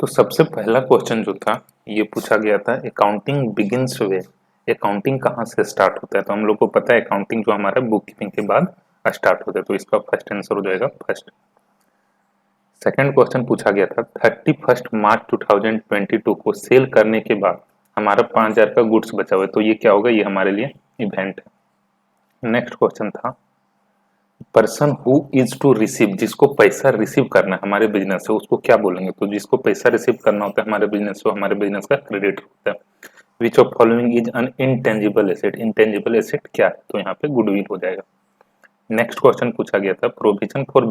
तो सबसे पहला क्वेश्चन जो था ये पूछा गया था अकाउंटिंग बिगिंस वे। अकाउंटिंग कहाँ से स्टार्ट होता है? तो हम लोग को पता है अकाउंटिंग जो हमारा बुक कीपिंग के बाद स्टार्ट होता है, तो इसका फर्स्ट आंसर हो जाएगा फर्स्ट। सेकंड क्वेश्चन पूछा गया था 31 मार्च 2022 को सेल करने के बाद हमारा 5,000 का गुड्स बचा हुआ है, तो ये क्या होगा? ये हमारे लिए इवेंट है। नेक्स्ट क्वेश्चन था person who is to receive, जिसको पैसा रिसीव करना है हमारे बिजनेस से, उसको क्या बोलेंगे? तो जिसको पैसा रिसीव करना होता है हमारे बिजनेस से, हमारे बिजनेस का क्रेडिट होता है। Which of following is an intangible asset? Intangible asset क्या है? तो यहाँ पे गुडविल हो जाएगा। नेक्स्ट क्वेश्चन पूछा गया था provision for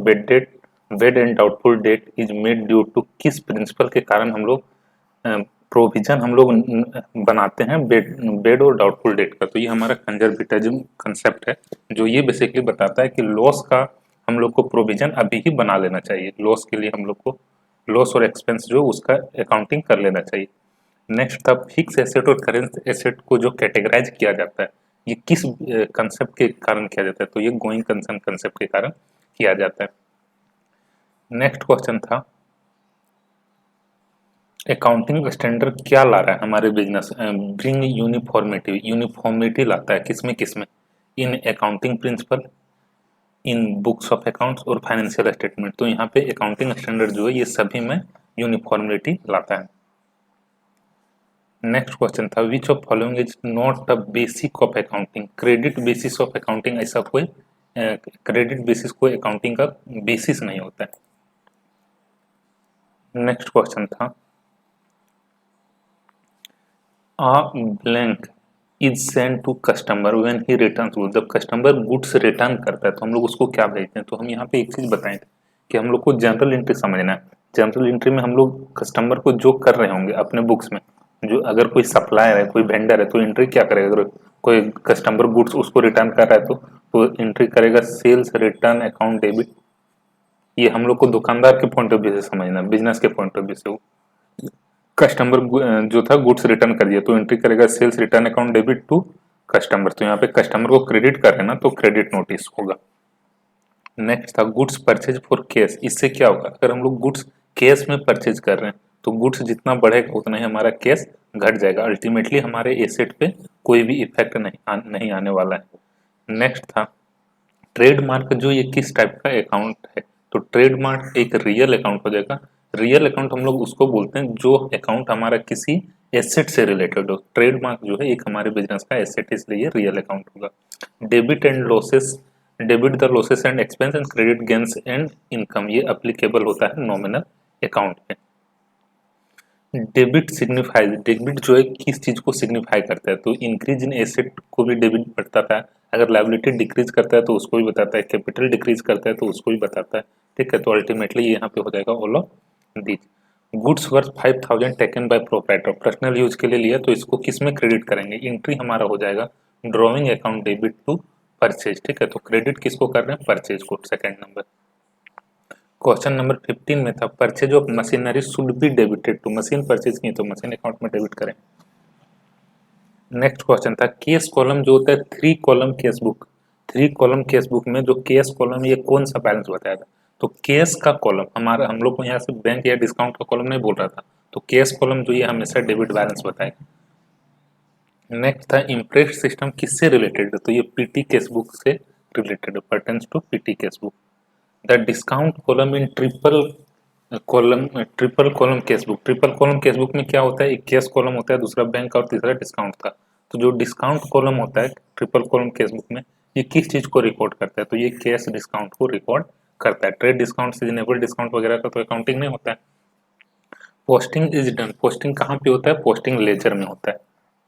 bad and doubtful debt is made due to किस प्रिंसिपल के कारण हम लोग प्रोविजन हम लोग बनाते हैं बेड और डाउटफुल डेट का? तो ये हमारा कंजर्वेटिज्म कंसेप्ट है, जो ये बेसिकली बताता है कि लॉस का हम लोग को प्रोविजन अभी ही बना लेना चाहिए। लॉस के लिए हम लोग को लॉस और एक्सपेंस जो उसका अकाउंटिंग कर लेना चाहिए। नेक्स्ट था फिक्स एसेट और करेंट एसेट को जो कैटेगराइज किया जाता है ये किस कंसेप्ट के कारण किया जाता है? तो ये गोइंग कंसर्न कंसेप्ट के कारण किया जाता है। नेक्स्ट क्वेश्चन था अकाउंटिंग स्टैंडर्ड क्या ला रहा है हमारे बिजनेस? ब्रिंग यूनिफॉर्मिटी, यूनिफॉर्मिटी लाता है किसमें किसमें? In accounting principle, in books of accounts और फाइनेंशियल स्टेटमेंट। तो यहाँ पे अकाउंटिंग स्टैंडर्ड जो है ये सभी में यूनिफॉर्मिटी लाता है। नेक्स्ट क्वेश्चन था which of following is not a basic of accounting? Credit basis of accounting, ऐसा कोई क्रेडिट बेसिस कोई अकाउंटिंग का बेसिस नहीं होता है। नेक्स्ट क्वेश्चन था a blank is send to customer when he returns goods. जब कस्टमर गुड्स रिटर्न करता है तो हम लोग उसको क्या भेजते हैं? तो हम यहाँ पे एक चीज बताए थे कि हम लोग को जनरल एंट्री समझना है। जनरल एंट्री में हम लोग कस्टमर को जो कर रहे होंगे अपने बुक्स में, जो अगर कोई सप्लायर है कोई वेंडर है तो एंट्री क्या करेगा? अगर कोई कस्टमर गुड्स उसको रिटर्न कर रहा है तो एंट्री करेगा सेल्स रिटर्न अकाउंट डेबिट। ये हम लोग को दुकानदार के पॉइंट ऑफ व्यू से समझना, बिजनेस के पॉइंट ऑफ व्यू से। कस्टमर जो था गुड्स रिटर्न कर दिया तो एंट्री करेगा sales return account debit to customer. तो यहाँ पे कस्टमर को क्रेडिट कर रहे हैं ना, तो क्रेडिट नोटिस होगा। नेक्स्ट था गुड्स परचेज फॉर कैश। इससे क्या होगा? अगर हम लोग गुड्स कैश में परचेज कर रहे हैं तो गुड्स जितना बढ़ेगा उतना ही हमारा कैश घट जाएगा। अल्टीमेटली हमारे एसेट पे कोई भी इफेक्ट नहीं आने वाला है। नेक्स्ट था ट्रेडमार्क, जो ये किस टाइप का अकाउंट है? तो ट्रेडमार्क एक रियल अकाउंट हो जाएगा। रियल अकाउंट हम लोग उसको बोलते हैं जो अकाउंट हमारा किसी एसेट से रिलेटेड हो। ट्रेडमार्क जो है एक हमारे बिजनेस का एसेट, इसलिए रियल अकाउंट होगा। Debit and losses, debit the losses and expense and credit gains and income, ये अप्लीकेबल होता है नॉमिनल अकाउंट पे। डेबिट सिग्निफाइज, डेबिट जो है किस चीज को सिग्निफाई करता है? तो इंक्रीज इन एसेट को भी डेबिट बताता है। अगर लायबिलिटी डिक्रीज करता है तो उसको भी बताता है। कैपिटल डिक्रीज करता है तो उसको भी बताता है। ठीक है, तो अल्टीमेटली यहाँ पे हो जाएगा all of these. Goods worth 5,000 taken by proprietor, personal use के लिए लिया तो इसको किस में क्रेडिट करेंगे? एंट्री हमारा हो जाएगा drawing account debit to purchase. ठीक है, तो क्रेडिट किसको कर रहे हैं? परचेज को। Second number. क्वेश्चन नंबर 15 में था purchase of machinery should be debited to, machine purchase की तो मशीन अकाउंट में डेबिट करें। नेक्स्ट क्वेश्चन था केस कॉलम जो होता है 3 column cash book, 3 column cash book में जो केस कॉलम ये कौन सा बैलेंस बताया था? तो केस का कॉलम हमारा, हम लोग को यहाँ से बैंक या डिस्काउंट का कॉलम नहीं बोल रहा था, तो केस कॉलम जो ये हमेशा डेबिट बैलेंस बताएगा। नेक्स्ट था इम्प्रेस सिस्टम किससे रिलेटेड है? तो ये पीटी केस बुक से रिलेटेड है, pertains to petty cash book. The discount column in triple column cash book, triple column cash book में क्या होता है? एक केस कॉलम होता है, दूसरा बैंक का और तीसरा डिस्काउंट का। तो जो डिस्काउंट कॉलम होता है ट्रिपल कॉलम केस बुक में, ये किस चीज को रिकॉर्ड करता है? तो ये कैश डिस्काउंट को रिकॉर्ड करता है। ट्रेड डिस्काउंट, सीजनेबल डिस्काउंट वगैरह का तो अकाउंटिंग नहीं होता है। पोस्टिंग इज डन, पोस्टिंग कहाँ पे होता है? पोस्टिंग लेजर में होता है।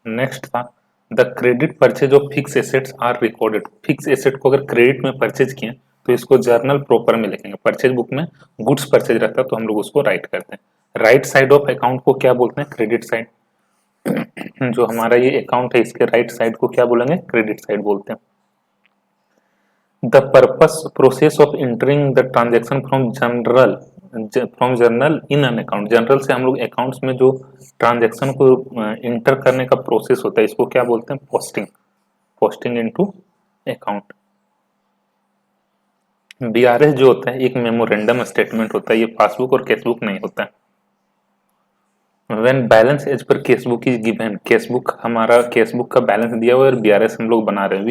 नेक्स्ट था the credit purchase of fix assets are recorded, fix asset को अगर क्रेडिट में परचेज किए तो इसको जर्नल प्रॉपर में लिखेंगे। परचेज बुक में गुड्स परचेज रहता है तो हम लोग उसको राइट करते हैं। राइट साइड ऑफ अकाउंट को क्या बोलते हैं? Credit side. जो हमारा ये अकाउंट है इसके राइट साइड को क्या बोलेंगे? क्रेडिट साइड बोलते हैं। The purpose process of entering the transaction from journal in an account, general से हम लोग अकाउंट्स में जो ट्रांजेक्शन को इंटर करने का प्रोसेस होता है इसको क्या बोलते हैं? Posting, posting into account. BRS जो होता है एक मेमोरेंडम स्टेटमेंट होता है, ये पासबुक और कैशबुक नहीं होता है। When balance as per cash book is given, cash book हमारा केस बुक का बैलेंस दिया हुआ है और बीआरएस हम लोग बना रहे हैं,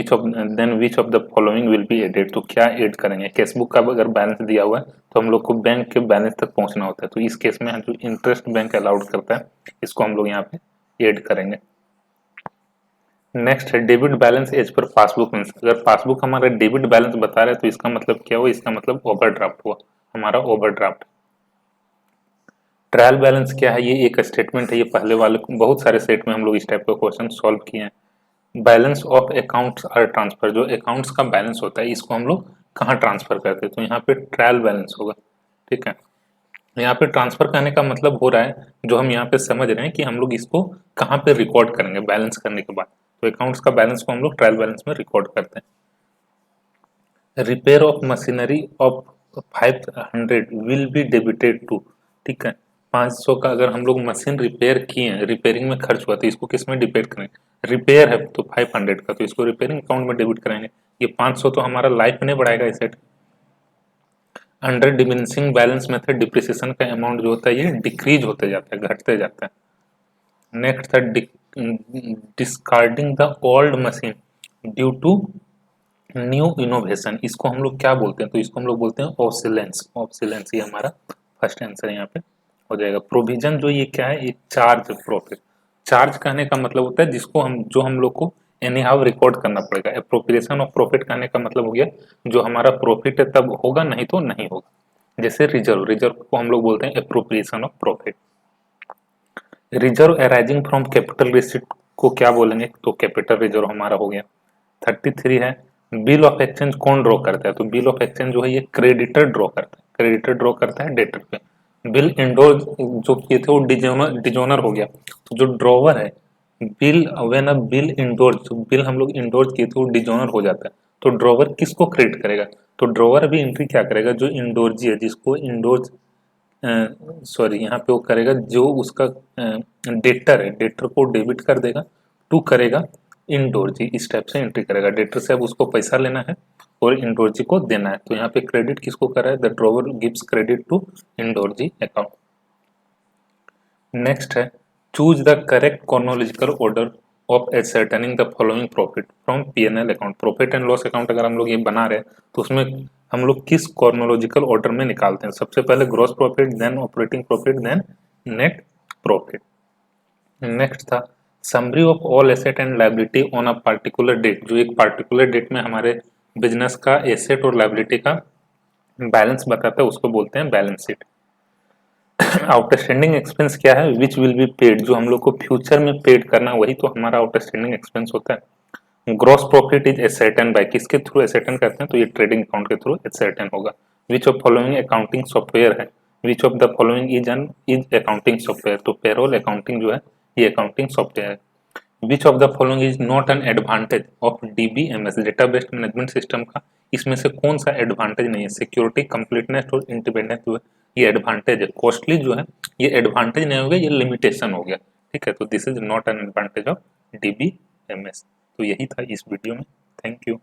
which of the following will be added, तो क्या ऐड करेंगे? केस बुक का अगर बैलेंस दिया हुआ है तो हम लोग को बैंक के बैलेंस तक पहुंचना होता है, तो इस केस में जो इंटरेस्ट बैंक अलाउड करता है इसको हम लोग यहाँ पे ऐड करेंगे। नेक्स्ट है debit balance as per passbook means, अगर पासबुक हमारा डेबिट बैलेंस बता रहा है तो इसका मतलब क्या हुआ? इसका मतलब ओवरड्राफ्ट हुआ, हमारा ओवरड्राफ्ट। ट्रायल बैलेंस क्या है? ये एक स्टेटमेंट है, ये पहले वाले बहुत सारे सेट में हम लोग इस टाइप का क्वेश्चन सॉल्व किए हैं। Balance of accounts are transfer, जो अकाउंट्स का बैलेंस होता है इसको हम लोग कहाँ ट्रांसफर करते हैं? तो यहाँ पे ट्रायल बैलेंस होगा, ठीक है। यहाँ पे ट्रांसफर करने का मतलब हो रहा है, जो हम यहाँ पे समझ रहे हैं कि हम लोग इसको कहाँ पे रिकॉर्ड करेंगे बैलेंस करने के बाद, तो अकाउंट्स का बैलेंस को हम लोग ट्रायल बैलेंस में रिकॉर्ड करते हैं। Repair of machinery of 500 will be debited to, ठीक है। 500 का अगर हम लोग मशीन रिपेयर किए हैं, रिपेयरिंग में खर्च हुआ तो इसको किस में डिपेट करेंगे? रिपेयर है तो 500 का, तो इसको रिपेयरिंग अकाउंट में डेबिट कराएंगे। ये 500 तो हमारा लाइफ में नहीं बढ़ाएगा इसे। Under diminishing balance method depreciation का अमाउंट जो होता है ये डिक्रीज होते जाता है, घटते जाता है। नेक्स्ट है discarding the old machine due to new innovation, इसको हम लोग क्या बोलते हैं? तो इसको हम लोग बोलते हैं ऑब्सोलेंस, ऑब्सोलेंस ये हमारा फर्स्ट आंसर यहाँ पे हो जाएगा। प्रोविजन जो ये क्या है? एक चार्ज प्रॉफिट, चार्ज कहने का मतलब होता है जिसको हम जो हम लोग को एनी हाउ रिकॉर्ड करना पड़ेगा। एप्रोप्रिएशन ऑफ प्रॉफिट कहने का मतलब हो गया जो हमारा प्रॉफिट है तब होगा, नहीं तो नहीं होगा। जैसे रिजर्व, रिजर्व को हम लोग बोलते हैं appropriation of profit. Reserve arising from capital receipt को क्या बोलेंगे? तो कैपिटल रिजर्व हमारा हो गया। 33 है बिल ऑफ एक्सचेंज कौन ड्रॉ करता है? तो बिल ऑफ एक्सचेंज जो है ये क्रेडिटर ड्रॉ करता है, क्रेडिटर ड्रॉ करता है डेटर पे। बिल इंडोर जो किए थे वो डिजोनर हो गया, तो जो ड्रॉवर है bill, when a bill endorse, bill हम लोग इंडोर्स किए थे वो डिजोनर हो जाता है, तो ड्रॉवर किसको क्रेडिट करेगा? तो ड्रॉवर अभी एंट्री क्या करेगा? जो इंडोर्जी है जिसको इंडोर्स सॉरी यहाँ पे वो करेगा जो उसका डेटर है, डेटर को डेबिट कर देगा, टू करेगा इंडोर्जी, इस टाइप से एंट्री करेगा। डेटर से अब उसको पैसा लेना है और इंडोर्जी को देना है, तो यहाँ पे क्रेडिट किसको कर रहा है? The drawer gives credit to endorsee account. Next है choose the correct chronological order of ascertaining the following profit from PNL account. Profit and loss account अगर हम लोग ये बना रहे हैं तो उसमें हम लोग किस क्रोनोलॉजिकल ऑर्डर में निकालते हैं? सबसे पहले gross profit, then operating profit, then net profit. Next था summary of all asset and liability on a particular date, जो एक पार्टिकुलर डेट में हमारे बिजनेस का एसेट और लायबिलिटी का बैलेंस बताता है उसको बोलते हैं बैलेंस शीट। आउटस्टैंडिंग एक्सपेंस क्या है? विच विल बी पेड, जो हम लोग को फ्यूचर में पेड करना वही तो हमारा आउटस्टैंडिंग एक्सपेंस होता है। Gross profit is ascertain by, किसके थ्रू एसर्टेन करते हैं? तो ये ट्रेडिंग अकाउंट के थ्रू एसर्टेन होगा। Which of following accounting software है? Which of the following is accounting software, तो पेरोल अकाउंटिंग जो है ये अकाउंटिंग सॉफ्टवेयर है। Which of the following is not an advantage of DBMS, data based management system का इसमें से कौन सा एडवांटेज नहीं है? सिक्योरिटी, कंप्लीटनेस और इंडिपेंडेंस जो है ये एडवांटेज है। कॉस्टली जो है ये एडवांटेज नहीं हो गया, ये लिमिटेशन हो गया, ठीक है। तो this is not an advantage of DBMS. तो यही था इस वीडियो में। Thank you.